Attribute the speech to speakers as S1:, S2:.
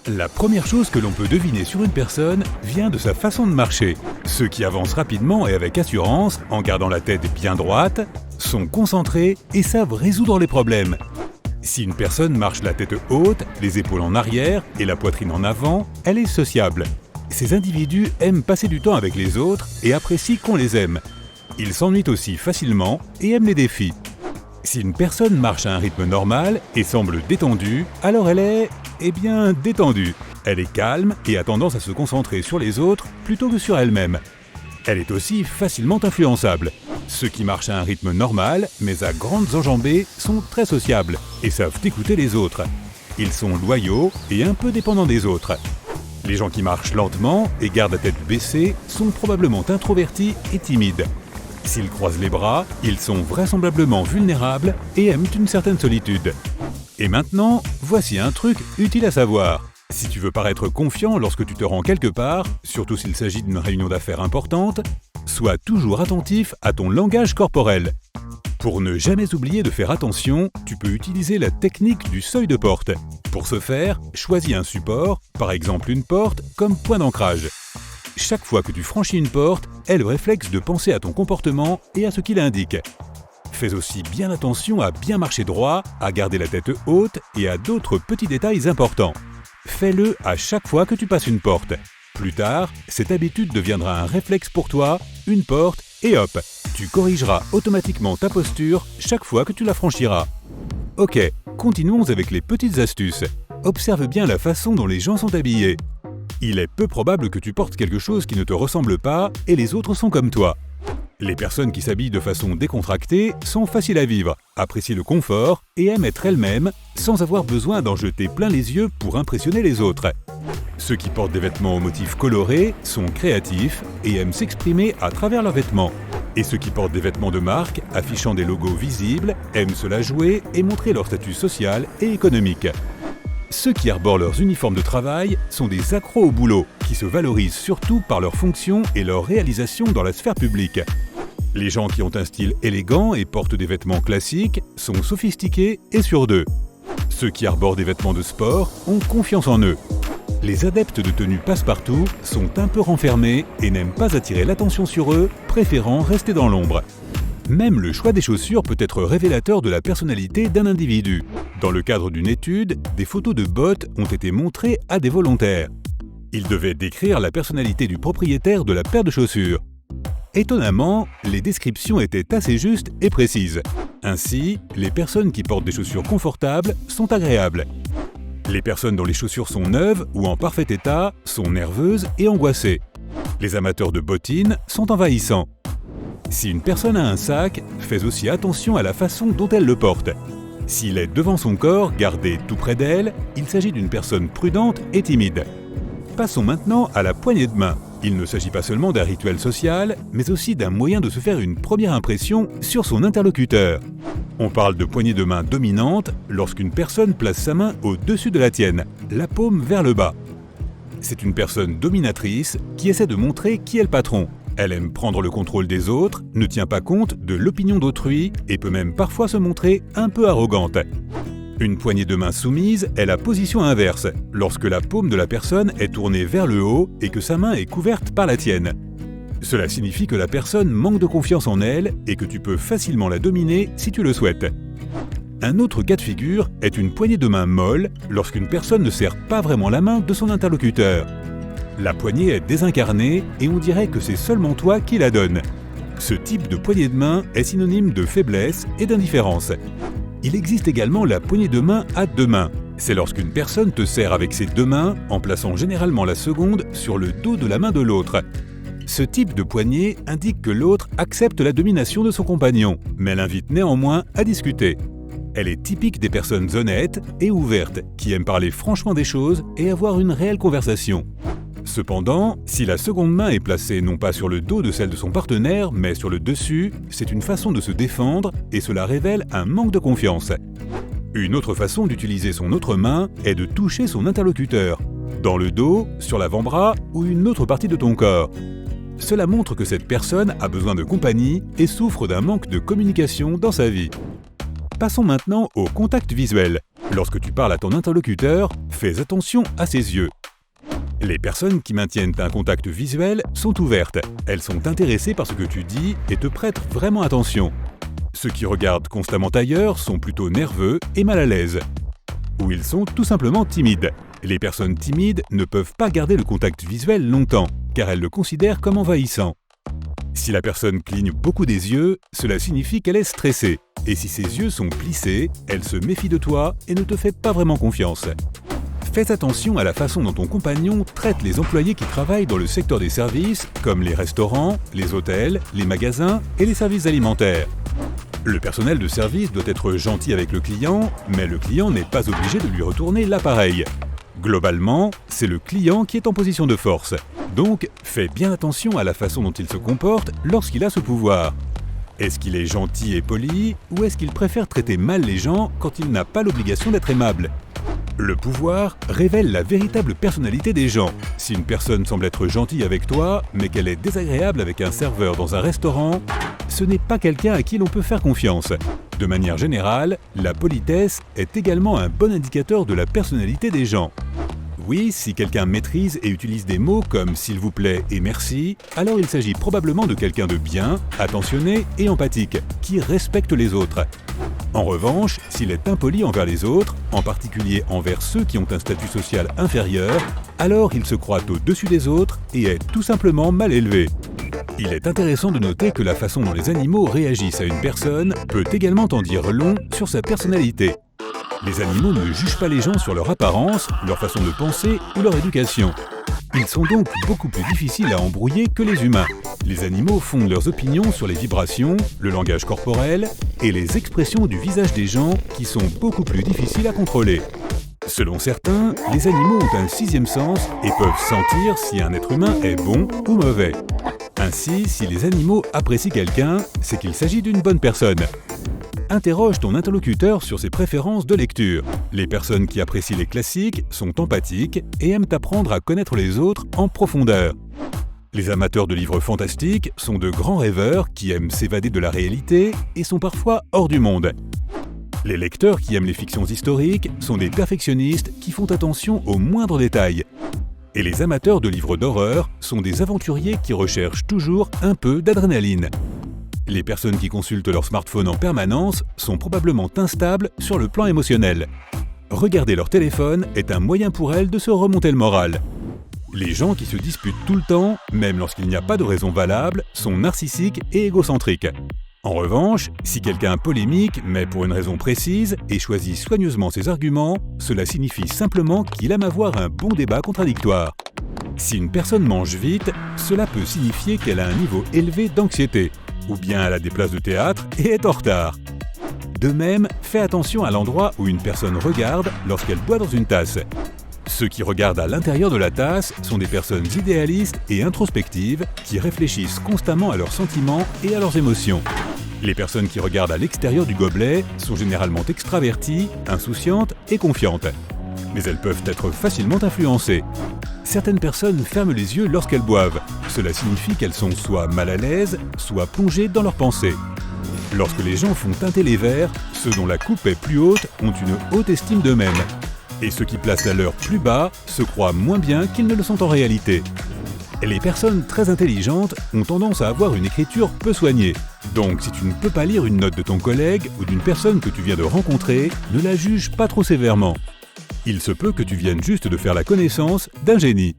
S1: La première chose que l'on peut deviner sur une personne vient de sa façon de marcher. Ceux qui avancent rapidement et avec assurance, en gardant la tête bien droite, sont concentrés et savent résoudre les problèmes. Si une personne marche la tête haute, les épaules en arrière et la poitrine en avant, elle est sociable. Ces individus aiment passer du temps avec les autres et apprécient qu'on les aime. Ils s'ennuient aussi facilement et aiment les défis. Si une personne marche à un rythme normal et semble détendue, alors elle est, détendue. Elle est calme et a tendance à se concentrer sur les autres plutôt que sur elle-même. Elle est aussi facilement influençable. Ceux qui marchent à un rythme normal, mais à grandes enjambées, sont très sociables et savent écouter les autres. Ils sont loyaux et un peu dépendants des autres. Les gens qui marchent lentement et gardent la tête baissée sont probablement introvertis et timides. S'ils croisent les bras, ils sont vraisemblablement vulnérables et aiment une certaine solitude. Et maintenant, voici un truc utile à savoir. Si tu veux paraître confiant lorsque tu te rends quelque part, surtout s'il s'agit d'une réunion d'affaires importante, sois toujours attentif à ton langage corporel. Pour ne jamais oublier de faire attention, tu peux utiliser la technique du seuil de porte. Pour ce faire, choisis un support, par exemple une porte, comme point d'ancrage. Chaque fois que tu franchis une porte, aie le réflexe de penser à ton comportement et à ce qu'il indique. Fais aussi bien attention à bien marcher droit, à garder la tête haute et à d'autres petits détails importants. Fais-le à chaque fois que tu passes une porte. Plus tard, cette habitude deviendra un réflexe pour toi, une porte et hop, tu corrigeras automatiquement ta posture chaque fois que tu la franchiras. Ok, continuons avec les petites astuces. Observe bien la façon dont les gens sont habillés. Il est peu probable que tu portes quelque chose qui ne te ressemble pas et les autres sont comme toi. Les personnes qui s'habillent de façon décontractée sont faciles à vivre, apprécient le confort et aiment être elles-mêmes sans avoir besoin d'en jeter plein les yeux pour impressionner les autres. Ceux qui portent des vêtements aux motifs colorés sont créatifs et aiment s'exprimer à travers leurs vêtements. Et ceux qui portent des vêtements de marque affichant des logos visibles aiment se la jouer et montrer leur statut social et économique. Ceux qui arborent leurs uniformes de travail sont des accros au boulot, qui se valorisent surtout par leur fonction et leur réalisation dans la sphère publique. Les gens qui ont un style élégant et portent des vêtements classiques sont sophistiqués et sûrs d'eux. Ceux qui arborent des vêtements de sport ont confiance en eux. Les adeptes de tenues passe-partout sont un peu renfermés et n'aiment pas attirer l'attention sur eux, préférant rester dans l'ombre. Même le choix des chaussures peut être révélateur de la personnalité d'un individu. Dans le cadre d'une étude, des photos de bottes ont été montrées à des volontaires. Ils devaient décrire la personnalité du propriétaire de la paire de chaussures. Étonnamment, les descriptions étaient assez justes et précises. Ainsi, les personnes qui portent des chaussures confortables sont agréables. Les personnes dont les chaussures sont neuves ou en parfait état sont nerveuses et angoissées. Les amateurs de bottines sont envahissants. Si une personne a un sac, fais aussi attention à la façon dont elle le porte. S'il est devant son corps, gardé tout près d'elle, il s'agit d'une personne prudente et timide. Passons maintenant à la poignée de main. Il ne s'agit pas seulement d'un rituel social, mais aussi d'un moyen de se faire une première impression sur son interlocuteur. On parle de poignée de main dominante lorsqu'une personne place sa main au-dessus de la tienne, la paume vers le bas. C'est une personne dominatrice qui essaie de montrer qui est le patron. Elle aime prendre le contrôle des autres, ne tient pas compte de l'opinion d'autrui et peut même parfois se montrer un peu arrogante. Une poignée de main soumise est la position inverse, lorsque la paume de la personne est tournée vers le haut et que sa main est couverte par la tienne. Cela signifie que la personne manque de confiance en elle et que tu peux facilement la dominer si tu le souhaites. Un autre cas de figure est une poignée de main molle lorsqu'une personne ne serre pas vraiment la main de son interlocuteur. La poignée est désincarnée et on dirait que c'est seulement toi qui la donne. Ce type de poignée de main est synonyme de faiblesse et d'indifférence. Il existe également la poignée de main à deux mains. C'est lorsqu'une personne te serre avec ses deux mains en plaçant généralement la seconde sur le dos de la main de l'autre. Ce type de poignée indique que l'autre accepte la domination de son compagnon, mais l'invite néanmoins à discuter. Elle est typique des personnes honnêtes et ouvertes, qui aiment parler franchement des choses et avoir une réelle conversation. Cependant, si la seconde main est placée non pas sur le dos de celle de son partenaire, mais sur le dessus, c'est une façon de se défendre et cela révèle un manque de confiance. Une autre façon d'utiliser son autre main est de toucher son interlocuteur, dans le dos, sur l'avant-bras ou une autre partie de ton corps. Cela montre que cette personne a besoin de compagnie et souffre d'un manque de communication dans sa vie. Passons maintenant au contact visuel. Lorsque tu parles à ton interlocuteur, fais attention à ses yeux. Les personnes qui maintiennent un contact visuel sont ouvertes. Elles sont intéressées par ce que tu dis et te prêtent vraiment attention. Ceux qui regardent constamment ailleurs sont plutôt nerveux et mal à l'aise. Ou ils sont tout simplement timides. Les personnes timides ne peuvent pas garder le contact visuel longtemps, car elles le considèrent comme envahissant. Si la personne cligne beaucoup des yeux, cela signifie qu'elle est stressée. Et si ses yeux sont plissés, elle se méfie de toi et ne te fait pas vraiment confiance. Fais attention à la façon dont ton compagnon traite les employés qui travaillent dans le secteur des services, comme les restaurants, les hôtels, les magasins et les services alimentaires. Le personnel de service doit être gentil avec le client, mais le client n'est pas obligé de lui retourner l'appareil. Globalement, c'est le client qui est en position de force. Donc, fais bien attention à la façon dont il se comporte lorsqu'il a ce pouvoir. Est-ce qu'il est gentil et poli, ou est-ce qu'il préfère traiter mal les gens quand il n'a pas l'obligation d'être aimable ? Le pouvoir révèle la véritable personnalité des gens. Si une personne semble être gentille avec toi, mais qu'elle est désagréable avec un serveur dans un restaurant, ce n'est pas quelqu'un à qui l'on peut faire confiance. De manière générale, la politesse est également un bon indicateur de la personnalité des gens. Oui, si quelqu'un maîtrise et utilise des mots comme « s'il vous plaît » et « merci », alors il s'agit probablement de quelqu'un de bien, attentionné et empathique, qui respecte les autres. En revanche, s'il est impoli envers les autres, en particulier envers ceux qui ont un statut social inférieur, alors il se croit au-dessus des autres et est tout simplement mal élevé. Il est intéressant de noter que la façon dont les animaux réagissent à une personne peut également en dire long sur sa personnalité. Les animaux ne jugent pas les gens sur leur apparence, leur façon de penser ou leur éducation. Ils sont donc beaucoup plus difficiles à embrouiller que les humains. Les animaux fondent leurs opinions sur les vibrations, le langage corporel et les expressions du visage des gens qui sont beaucoup plus difficiles à contrôler. Selon certains, les animaux ont un sixième sens et peuvent sentir si un être humain est bon ou mauvais. Ainsi, si les animaux apprécient quelqu'un, c'est qu'il s'agit d'une bonne personne. Interroge ton interlocuteur sur ses préférences de lecture. Les personnes qui apprécient les classiques sont empathiques et aiment apprendre à connaître les autres en profondeur. Les amateurs de livres fantastiques sont de grands rêveurs qui aiment s'évader de la réalité et sont parfois hors du monde. Les lecteurs qui aiment les fictions historiques sont des perfectionnistes qui font attention aux moindres détails. Et les amateurs de livres d'horreur sont des aventuriers qui recherchent toujours un peu d'adrénaline. Les personnes qui consultent leur smartphone en permanence sont probablement instables sur le plan émotionnel. Regarder leur téléphone est un moyen pour elles de se remonter le moral. Les gens qui se disputent tout le temps, même lorsqu'il n'y a pas de raison valable, sont narcissiques et égocentriques. En revanche, si quelqu'un polémique, mais pour une raison précise, et choisit soigneusement ses arguments, cela signifie simplement qu'il aime avoir un bon débat contradictoire. Si une personne mange vite, cela peut signifier qu'elle a un niveau élevé d'anxiété, ou bien elle a des places de théâtre et est en retard. De même, fais attention à l'endroit où une personne regarde lorsqu'elle boit dans une tasse. Ceux qui regardent à l'intérieur de la tasse sont des personnes idéalistes et introspectives qui réfléchissent constamment à leurs sentiments et à leurs émotions. Les personnes qui regardent à l'extérieur du gobelet sont généralement extraverties, insouciantes et confiantes. Mais elles peuvent être facilement influencées. Certaines personnes ferment les yeux lorsqu'elles boivent. Cela signifie qu'elles sont soit mal à l'aise, soit plongées dans leurs pensées. Lorsque les gens font teinter les verres, ceux dont la coupe est plus haute ont une haute estime d'eux-mêmes. Et ceux qui placent la leur plus bas se croient moins bien qu'ils ne le sont en réalité. Les personnes très intelligentes ont tendance à avoir une écriture peu soignée. Donc si tu ne peux pas lire une note de ton collègue ou d'une personne que tu viens de rencontrer, ne la juge pas trop sévèrement. Il se peut que tu viennes juste de faire la connaissance d'un génie.